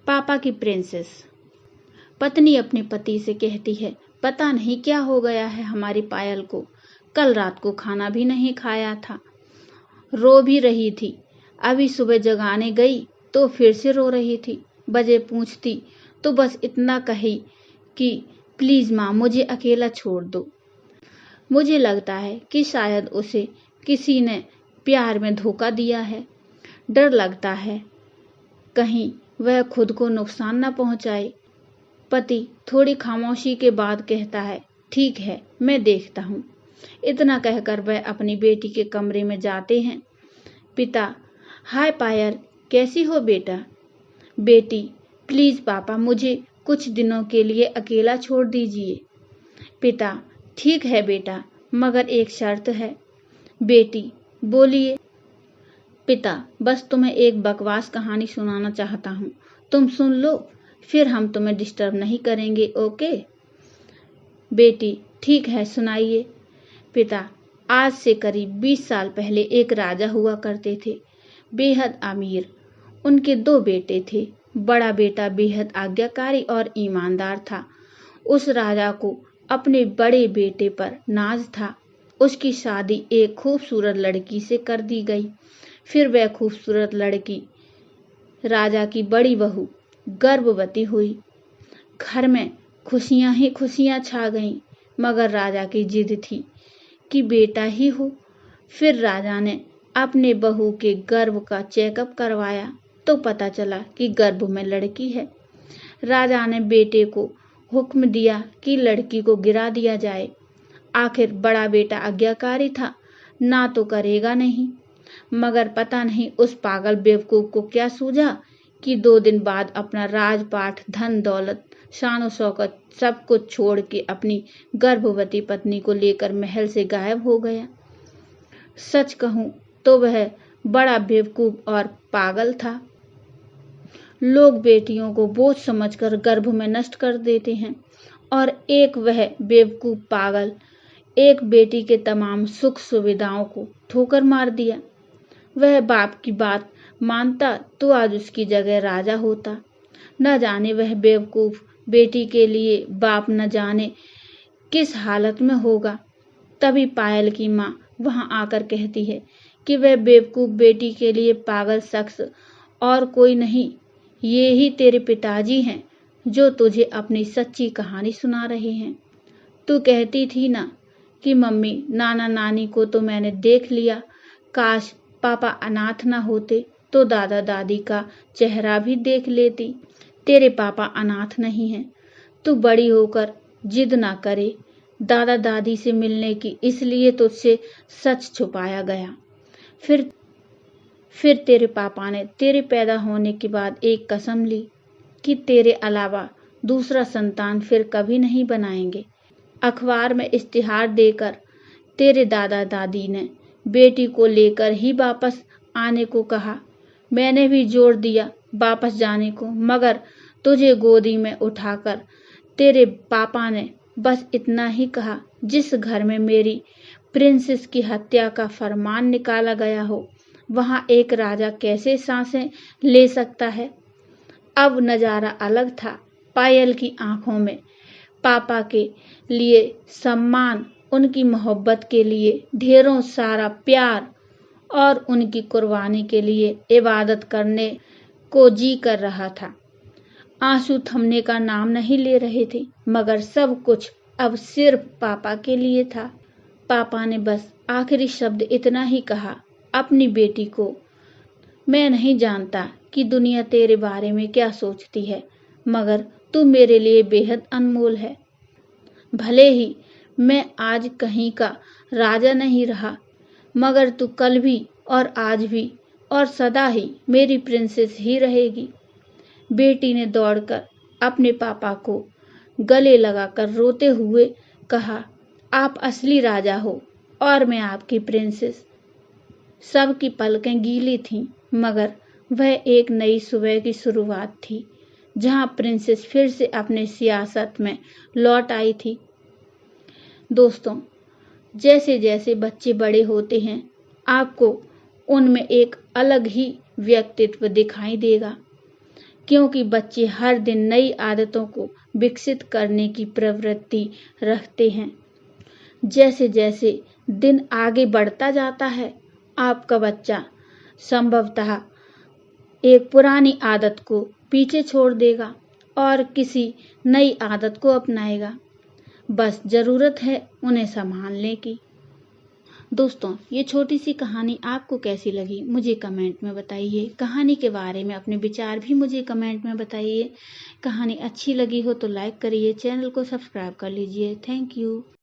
पापा की प्रिंसेस। पत्नी अपने पति से कहती है, पता नहीं क्या हो गया है हमारी पायल को, कल रात को खाना भी नहीं खाया था, रो भी रही थी। अभी सुबह जगाने गई तो फिर से रो रही थी। बजे पूछती तो बस इतना कही कि प्लीज माँ मुझे अकेला छोड़ दो। मुझे लगता है कि शायद उसे किसी ने प्यार में धोखा दिया है। डर लगता है कहीं वह खुद को नुकसान न पहुंचाए। पति थोड़ी खामोशी के बाद कहता है, ठीक है मैं देखता हूँ। इतना कहकर वह अपनी बेटी के कमरे में जाते हैं। पिता, हाय पायल, कैसी हो बेटा? बेटी, प्लीज पापा मुझे कुछ दिनों के लिए अकेला छोड़ दीजिए। पिता, ठीक है बेटा, मगर एक शर्त है। बेटी, बोलिए। पिता, बस तुम्हें एक बकवास कहानी सुनाना चाहता हूँ, तुम सुन लो, फिर हम तुम्हें डिस्टर्ब नहीं करेंगे, ओके? बेटी, ठीक है सुनाइए। पिता, आज से करीब 20 साल पहले एक राजा हुआ करते थे, बेहद अमीर। उनके 2 बेटे थे। बड़ा बेटा बेहद आज्ञाकारी और ईमानदार था। उस राजा को अपने बड़े बेटे पर नाज था। उसकी शादी एक खूबसूरत लड़की से कर दी गई। फिर वह खूबसूरत लड़की, राजा की बड़ी बहू, गर्भवती हुई। घर में खुशियां ही खुशियां छा गईं, मगर राजा की जिद थी कि बेटा ही हो। फिर राजा ने अपने बहू के गर्भ का चेकअप करवाया तो पता चला कि गर्भ में लड़की है। राजा ने बेटे को हुक्म दिया कि लड़की को गिरा दिया जाए। आखिर बड़ा बेटा आज्ञाकारी था, ना तो करेगा नहीं। मगर पता नहीं उस पागल बेवकूफ को क्या सूझा कि 2 दिन बाद अपना राजपाट, धन दौलत, शान शौकत सब कुछ छोड़ के अपनी गर्भवती पत्नी को लेकर महल से गायब हो गया। सच कहूं तो वह बड़ा बेवकूफ और पागल था। लोग बेटियों को बोझ समझकर गर्भ में नष्ट कर देते हैं और एक वह बेवकूफ पागल एक बेटी के तमाम सुख सुविधाओं को ठोकर मार दिया। वह बाप की बात मानता तो आज उसकी जगह राजा होता। न जाने वह बेवकूफ बेटी के लिए बाप न जाने किस हालत में होगा। तभी पायल की माँ वहां आकर कहती है कि वह बेवकूफ बेटी के लिए पागल शख्स और कोई नहीं, ये ही तेरे पिताजी हैं जो तुझे अपनी सच्ची कहानी सुना रहे हैं। तू कहती थी ना कि मम्मी नाना नानी को तो मैंने देख लिया, काश पापा अनाथ ना होते तो दादा दादी का चेहरा भी देख लेती। तेरे पापा अनाथ नहीं हैं। तू बड़ी होकर जिद ना करे दादा दादी से मिलने की, इसलिए तुझसे सच छुपाया गया। फिर तेरे पापा ने तेरे पैदा होने के बाद एक कसम ली कि तेरे अलावा दूसरा संतान फिर कभी नहीं बनाएंगे। अखबार में इश्तिहार देकर तेरे दादा दादी ने बेटी को लेकर ही वापस आने को कहा। मैंने भी जोर दिया वापस जाने को, मगर तुझे गोदी में उठाकर तेरे पापा ने बस इतना ही कहा, जिस घर में मेरी प्रिंसेस की हत्या का फरमान निकाला गया हो, वहां एक राजा कैसे सांसें ले सकता है। अब नजारा अलग था। पायल की आंखों में पापा के लिए सम्मान, उनकी मोहब्बत के लिए ढेरों सारा प्यार और उनकी कुर्बानी के लिए इबादत करने को जी कर रहा था। आंसू थमने का नाम नहीं ले रहे थे, मगर सब कुछ अब सिर्फ पापा के लिए था। पापा ने बस आखिरी शब्द इतना ही कहा अपनी बेटी को, मैं नहीं जानता कि दुनिया तेरे बारे में क्या सोचती है, मगर तू मेरे लिए बेहद अनमोल है। भले ही मैं आज कहीं का राजा नहीं रहा, मगर तू कल भी और आज भी और सदा ही मेरी प्रिंसेस ही रहेगी। बेटी ने दौड़कर अपने पापा को गले लगाकर रोते हुए कहा, आप असली राजा हो और मैं आपकी प्रिंसेस। सबकी पलकें गीली थीं, मगर वह एक नई सुबह की शुरुआत थी, जहां प्रिंसेस फिर से अपने सियासत में लौट आई थी। दोस्तों, जैसे जैसे बच्चे बड़े होते हैं, आपको उनमें एक अलग ही व्यक्तित्व दिखाई देगा। क्योंकि बच्चे हर दिन नई आदतों को विकसित करने की प्रवृत्ति रखते हैं। जैसे जैसे दिन आगे बढ़ता जाता है, आपका बच्चा संभवतः एक पुरानी आदत को पीछे छोड़ देगा और किसी नई आदत को अपनाएगा। बस ज़रूरत है उन्हें संभालने की। दोस्तों, ये छोटी सी कहानी आपको कैसी लगी मुझे कमेंट में बताइए। कहानी के बारे में अपने विचार भी मुझे कमेंट में बताइए। कहानी अच्छी लगी हो तो लाइक करिए, चैनल को सब्सक्राइब कर लीजिए। Thank you.